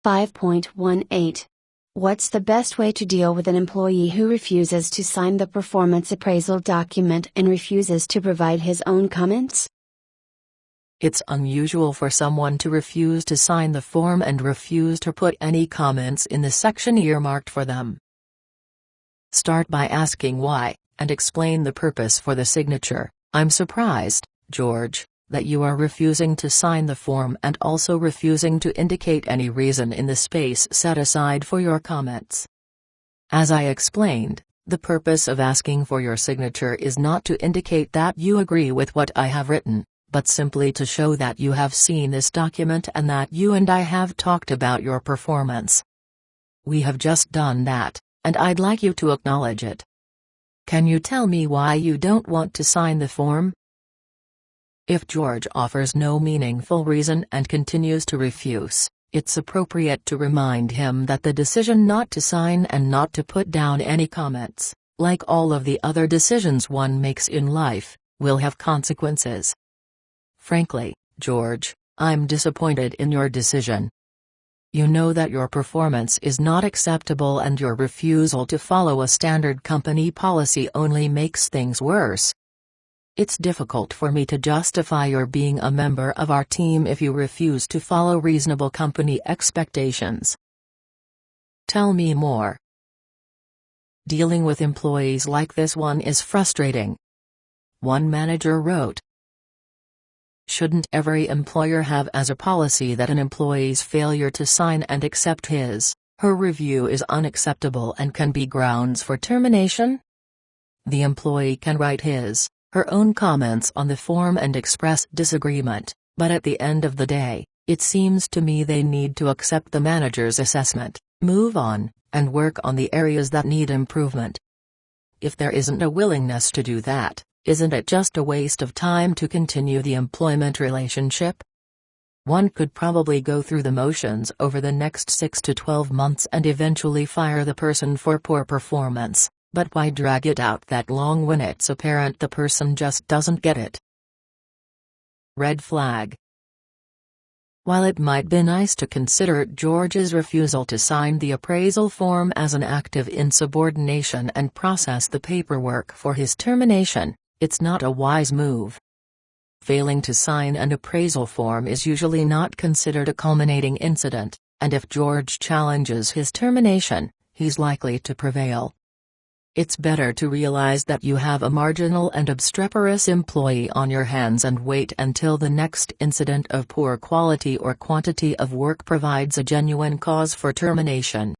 5.18. What's the best way to deal with an employee who refuses to sign the performance appraisal document and refuses to provide his own comments? It's unusual for someone to refuse to sign the form and refuse to put any comments in the section earmarked for them. Start by asking why, and explain the purpose for the signature. "I'm surprised, George, that you are refusing to sign the form and also refusing to indicate any reason in the space set aside for your comments. As I explained, the purpose of asking for your signature is not to indicate that you agree with what I have written, but simply to show that you have seen this document and that you and I have talked about your performance. We have just done that, and I'd like you to acknowledge it. Can you tell me why you don't want to sign the form?" If George offers no meaningful reason and continues to refuse, it's appropriate to remind him that the decision not to sign and not to put down any comments, like all of the other decisions one makes in life, will have consequences. "Frankly, George, I'm disappointed in your decision. You know that your performance is not acceptable and your refusal to follow a standard company policy only makes things worse. It's difficult for me to justify your being a member of our team if you refuse to follow reasonable company expectations. Tell me more." Dealing with employees like this one is frustrating. One manager wrote, "Shouldn't every employer have as a policy that an employee's failure to sign and accept her review is unacceptable and can be grounds for termination? The employee can write her own comments on the form and express disagreement, but at the end of the day, it seems to me they need to accept the manager's assessment, move on, and work on the areas that need improvement. If there isn't a willingness to do that, isn't it just a waste of time to continue the employment relationship? One could probably go through the motions over the next 6 to 12 months and eventually fire the person for poor performance, but why drag it out that long when it's apparent the person just doesn't get it?" Red flag. While it might be nice to consider George's refusal to sign the appraisal form as an act of insubordination and process the paperwork for his termination, it's not a wise move. Failing to sign an appraisal form is usually not considered a culminating incident, and if George challenges his termination, he's likely to prevail. It's better to realize that you have a marginal and obstreperous employee on your hands and wait until the next incident of poor quality or quantity of work provides a genuine cause for termination.